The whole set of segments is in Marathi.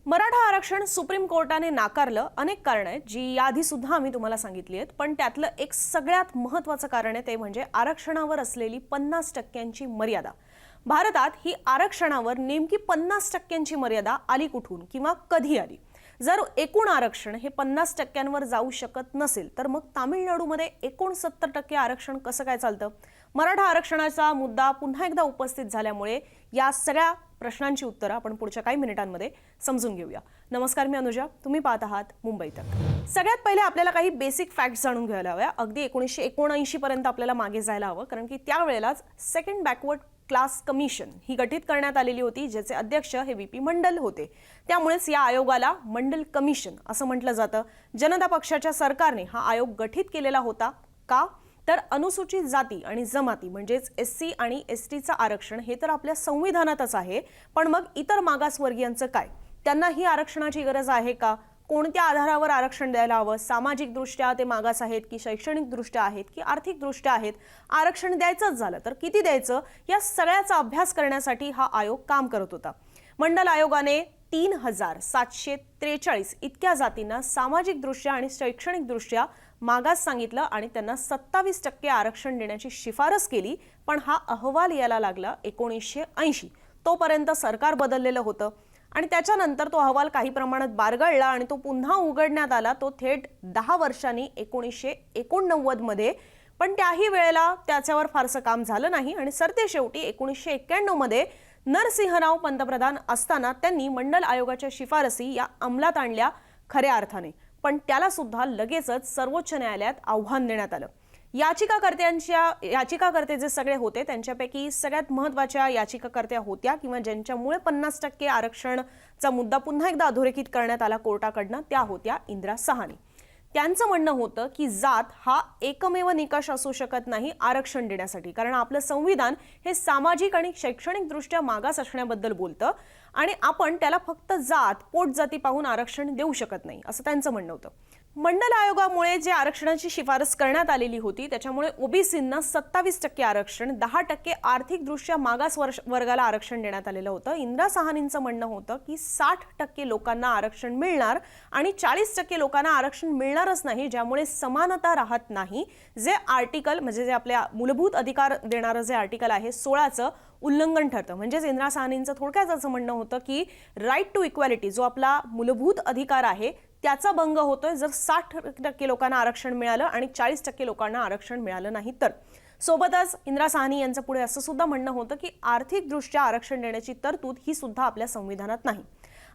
मराठा आरक्षण सुप्रीम कोर्टाने नाकारलं. अनेक कारण आहेत जी याआधी सुद्धा आम्ही तुम्हाला सांगितली आहेत, पण त्यातलं एक सगळ्यात महत्त्वाचं कारण आहे ते म्हणजे आरक्षणावर असलेली 50% मर्यादा. भारतात ही आरक्षणावर नेमकी 50% मर्यादा आली कुठून किंवा कधी आली? जर एकूण आरक्षण हे 50%वर जाऊ शकत नसेल तर मग तामिळनाडूमध्ये 69% आरक्षण कसं काय चालतं? मराठा आरक्षणाचा मुद्दा पुन्हा एकदा उपस्थित झाल्यामुळे या सगळ्या प्रश्नांची उत्तरं आपण पुढच्या काही मिनिटांमध्ये समजून घेऊया. नमस्कार, मी अनुजा, तुम्ही पाहत आहात मुंबई तक. सगळ्यात पहिले आपल्याला काही बेसिक फॅक्ट्स जाणून घ्यायला हव्या. अगदी 1979 पर्यंत आपल्याला मागे जायला हवं, कारण की त्यावेळेलाच सेकंड बॅकवर्ड क्लास कमिशन ही गठीत करण्यात आलेली होती, ज्याचे अध्यक्ष हे व्हीपी मंडल होते. त्यामुळेच या आयोगाला मंडल कमिशन असं म्हटलं जातं. जनता पक्षाच्या सरकारने हा आयोग गठीत केलेला होता. का? तर अनुसूचित जाती आणि जमाती म्हणजेच एससी आणि एसटीचं आरक्षण हे तर आपल्या संविधानातच आहे, पण मग इतर मागासवर्गीयांचं काय? त्यांना ही आरक्षणाची गरज आहे का? कोणत्या आधारावर आरक्षण द्यायला हवं? सामाजिकदृष्ट्या ते मागास आहेत की शैक्षणिकदृष्ट्या आहेत की आर्थिकदृष्ट्या आहेत? आरक्षण द्यायचंच झालं तर किती द्यायचं? या सगळ्याचा अभ्यास करण्यासाठी हा आयोग काम करत होता. मंडल आयोगाने 3743 इतक्या जातींना सामाजिकदृष्ट्या आणि शैक्षणिकदृष्ट्या मागास सांगितलं आणि त्यांना 27% आरक्षण देण्याची शिफारस केली. पण हा अहवाल यायला लागला 1980. तोपर्यंत सरकार बदललेलं होतं आणि त्याच्यानंतर तो अहवाल काही प्रमाणात बारगळला आणि तो पुन्हा उघडण्यात आला, तो थेट 10 वर्षांनी 1989 मध्ये. पण त्याही वेळेला त्याच्यावर फारसं काम झालं नाही आणि सरतेशेवटी 1991 मध्ये नरसिंह राव पंतप्रधान असताना त्यांनी मंडल आयोगाच्या शिफारसी या अंमलात आणल्या खऱ्या अर्थाने. पण त्याला सुद्धा लगेचच सर्वोच्च न्यायालयात आव्हान देण्यात आलं. याचिकाकर्ते जे सगळे होते त्यांच्यापैकी सगळ्यात महत्त्वाच्या याचिकाकर्त्या होत्या किंवा ज्यांच्यामुळे 50% आरक्षणचा मुद्दा पुन्हा एकदा अधोरेखित करण्यात आला कोर्टाकडनं, त्या होत्या इंदिरा साहनी. त्यांचं म्हणणं होतं की जात हा एकमेव निकष असू शकत नाही आरक्षण देण्यासाठी, कारण आपलं संविधान हे सामाजिक आणि शैक्षणिकदृष्ट्या मागास असण्याबद्दल बोलतं आणि आपण त्याला फक्त जात पोटजाती पाहून आरक्षण देऊ शकत नाही, असं त्यांचं म्हणणं होतं. मंडल आयोगामुळे जे आरक्षणाची शिफारस करण्यात आलेली होती त्याच्यामुळे ओबीसींना 27% आरक्षण, 10% आर्थिकदृष्ट्या मागास वर्गाला आरक्षण देण्यात आलेलं होतं. इंदिरा साहनींचं म्हणणं होतं की 60% लोकांना आरक्षण मिळणार आणि 40% लोकांना आरक्षण मिळणारच नाही, ज्यामुळे समानता राहत नाही. जे आर्टिकल म्हणजे जे आपल्या मूलभूत अधिकार देणारं जे आर्टिकल आहे 16चं उल्लंघन ठरतं. म्हणजेच इंदिरा साहनींचं थोडक्यात असं म्हणणं होतं की राईट टू इक्वॅलिटी जो आपला मूलभूत अधिकार आहे त्याचा भंग होतोय जर 60% लोकांना आरक्षण मिळालं आणि 40% लोकांना आरक्षण मिळालं नाही तर. सोबतच इंदिरा साहनी यांचं पुढे असं सुद्धा म्हणणं होतं की आर्थिकदृष्ट्या आरक्षण देण्याची तरतूद ही सुद्धा आपल्या संविधानात नाही.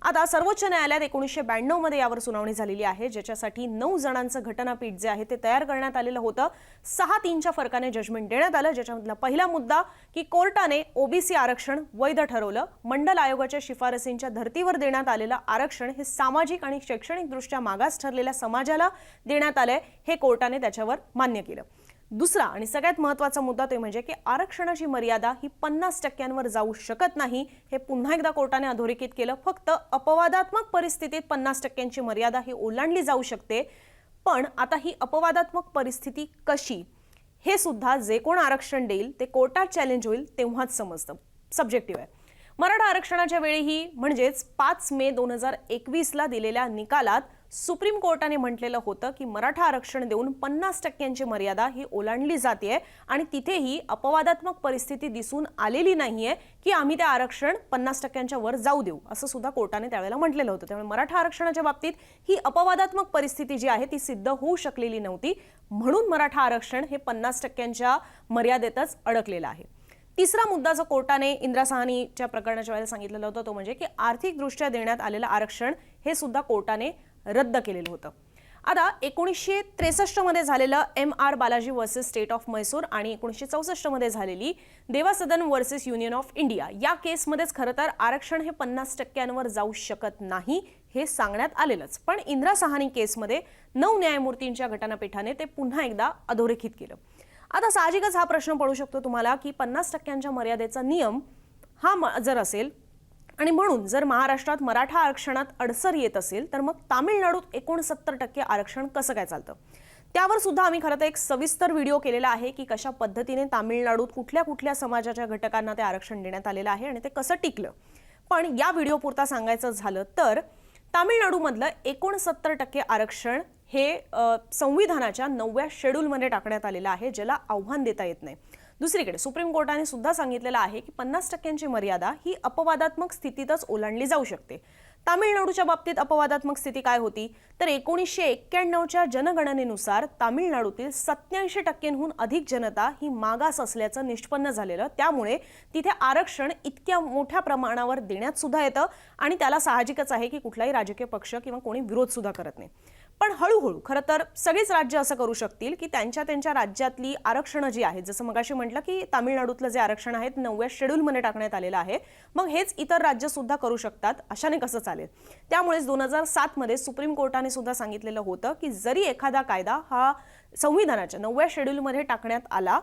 आता सर्वोच्च न्यायालयात 1992 मध्ये यावर सुनावणी झालेली आहे, ज्याच्यासाठी 9 जणांचं घटनापीठ जे आहे ते तयार करण्यात आलेलं होतं. 6-3च्या फरकाने जजमेंट देण्यात आलं, ज्याच्यामधला पहिला मुद्दा की कोर्टाने ओबीसी आरक्षण वैध ठरवलं. मंडल आयोगाच्या शिफारसींच्या धर्तीवर देण्यात आलेलं आरक्षण हे सामाजिक आणि शैक्षणिकदृष्ट्या मागास ठरलेल्या समाजाला देण्यात आलंय, हे कोर्टाने त्याच्यावर मान्य केलं. दुसरा आणि सगळ्यात महत्त्वाचा मुद्दा ते म्हणजे की आरक्षणाची मर्यादा ही 50%वर जाऊ शकत नाही, हे पुन्हा एकदा कोर्टाने अधोरेखित केलं. फक्त अपवादात्मक परिस्थितीत 50%ची मर्यादा ही ओलांडली जाऊ शकते. पण आता ही अपवादात्मक परिस्थिती कशी, हे सुद्धा जे कोण आरक्षण देईल ते कोर्टात चॅलेंज होईल तेव्हाच समजतं. सब्जेक्टिव्ह आहे. मराठा आरक्षणाच्या वेळीही म्हणजेच 5 मे 2021ला दिलेल्या निकालात सुप्रीम कोर्टाने म्हटलेलं होतं की मराठा आरक्षण देऊन 50%ची मर्यादा ही ओलांडली जाते आणि तिथेही अपवादात्मक परिस्थिती दिसून आलेली नाहीये की आम्ही ते आरक्षण 50%च्या वर जाऊ देऊ, असं सुद्धा कोर्टाने त्यावेळेला म्हटलेलं होतं. त्यामुळे मराठा आरक्षणाच्या बाबतीत ही अपवादात्मक परिस्थिती जी आहे ती सिद्ध होऊ शकलेली नव्हती, म्हणून मराठा आरक्षण हे 50%च्या मर्यादेतच अडकलेलं आहे. तिसरा मुद्दा जो कोर्टाने इंदिरा साहनीच्या प्रकरणाच्या वेळेला सांगितलेलं होतं तो म्हणजे की आर्थिकदृष्ट्या देण्यात आलेलं आरक्षण हे सुद्धा कोर्टाने रद्द केलेलं होतं. आता 1963 मध्ये झालेलं MR Balaji versus state of Mysore आणि 1964 मध्ये झालेली देवासदन वर्सेस युनियन ऑफ इंडिया या केसमध्येच खरं तर आरक्षण हे 50%वर जाऊ शकत नाही हे सांगण्यात आलेलंच. पण इंदिरा साहनी केसमध्ये 9 न्यायमूर्तींच्या घटनापीठाने ते पुन्हा एकदा अधोरेखित केलं. आता साहजिकच हा प्रश्न पडू शकतो तुम्हाला की 50%च्या मर्यादेचा नियम हा जर असेल आणि म्हणून जर महाराष्ट्रात मराठा आरक्षणात अडसर येत असेल तर मग तामिळनाडूत 69% आरक्षण कसं काय चालतं? त्यावर सुद्धा आम्ही खरं तर एक सविस्तर व्हिडिओ केलेला आहे की कशा पद्धतीने तामिळनाडूत कुठल्या कुठल्या समाजाच्या घटकांना ते आरक्षण देण्यात आलेलं आहे आणि ते कसं टिकलं. पण या व्हिडिओ पुरता सांगायचं झालं तर तामिळनाडूमधलं 69% आरक्षण हे संविधानाच्या 9व्या शेड्यूलमध्ये टाकण्यात आलेलं आहे, ज्याला आव्हान देता येत नाही. दुसरीकडे सुप्रीम कोर्टाने सुद्धा सांगितलेलं आहे की 50%ची मर्यादा ही अपवादात्मक स्थितीतच ओलांडली जाऊ शकते. तामिळनाडूच्या बाबतीत अपवादात्मक स्थिती काय होती तर 1991च्या जनगणनेनुसार तामिळनाडूतील 87%हून अधिक जनता ही मागास असल्याचं निष्पन्न झालेलं. त्यामुळे तिथे आरक्षण इतक्या मोठ्या प्रमाणावर देण्यात सुद्धा येतं आणि त्याला साहजिकच आहे की कुठलाही राजकीय पक्ष किंवा कोणी विरोध सुद्धा करत नाही. पण हळूहळू खरं तर सगळीच राज्य असं करू शकतील की त्यांच्या राज्यातली आरक्षणं जी आहेत, जसं मगाशी म्हटलं की तामिळनाडूतलं जे आरक्षण आहे 9व्या शेड्यूलमध्ये टाकण्यात आलेलं आहे, मग हेच इतर राज्य सुद्धा करू शकतात. अशाने कसं चालेल? त्यामुळेच 2007 मध्ये सुप्रीम कोर्टाने सुद्धा सांगितलेलं होतं की जरी एखादा कायदा हा संविधानाच्या 9व्या शेड्यूलमध्ये टाकण्यात आला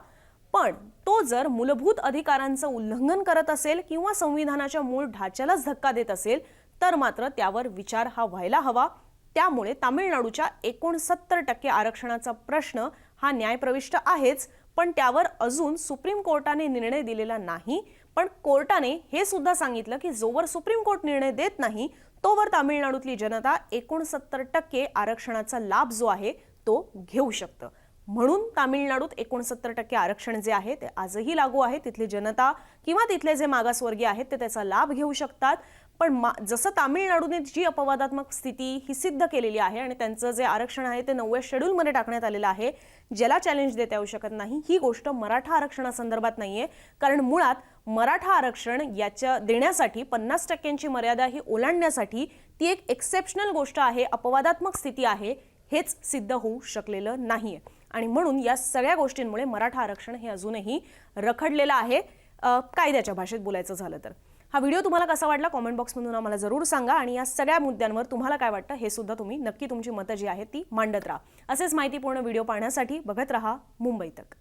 पण तो जर मूलभूत अधिकारांचं उल्लंघन करत असेल किंवा संविधानाच्या मूळ ढाच्यालाच धक्का देत असेल तर मात्र त्यावर विचार हा व्हायला हवा. त्यामुळे तामिळनाडूच्या 69% आरक्षणाचा प्रश्न हा न्यायप्रविष्ट आहेच, पण त्यावर अजून सुप्रीम कोर्टाने निर्णय दिलेला नाही. पण कोर्टाने हे सुद्धा सांगितलं की जोवर सुप्रीम कोर्ट निर्णय देत नाही तोवर तामिळनाडूतली जनता 69% आरक्षणाचा लाभ जो आहे तो घेऊ शकतं. म्हणून तामिळनाडूत 69% आरक्षण जे आहे ते आजही लागू आहे. तिथली जनता किंवा तिथले जे मागासवर्गीय आहेत ते त्याचा लाभ घेऊ शकतात. पण जसं तामिळनाडूने जी अपवादात्मक स्थिती ही सिद्ध केलेली आहे आणि त्यांचं जे आरक्षण आहे ते 9व्या शेड्यूलमध्ये टाकण्यात आलेलं आहे, ज्याला चॅलेंज देता येऊ शकत नाही, ही गोष्ट मराठा आरक्षणासंदर्भात नाहीये. कारण मुळात मराठा आरक्षण याच्या देण्यासाठी 50%ची मर्यादा ही ओलांडण्यासाठी ती एक एक्सेप्शनल गोष्ट आहे, अपवादात्मक स्थिती आहे, हेच सिद्ध होऊ शकलेलं नाहीये. आणि म्हणून या सगळ्या गोष्टींमुळे मराठा आरक्षण हे अजूनही रखडलेलं आहे, कायद्याच्या भाषेत बोलायचं झालं तर. हा व्हिडिओ तुम्हाला कसा वाटला कमेंट बॉक्समधून आम्हाला जरूर सांगा आणि या सगळ्या मुद्द्यांवर तुम्हाला काय वाटतं हे सुद्धा तुम्ही नक्की तुमची मतं जी आहेत ती मांडत राहा. असेच माहितीपूर्ण व्हिडिओ पाहण्यासाठी बघत राहा मुंबई तक.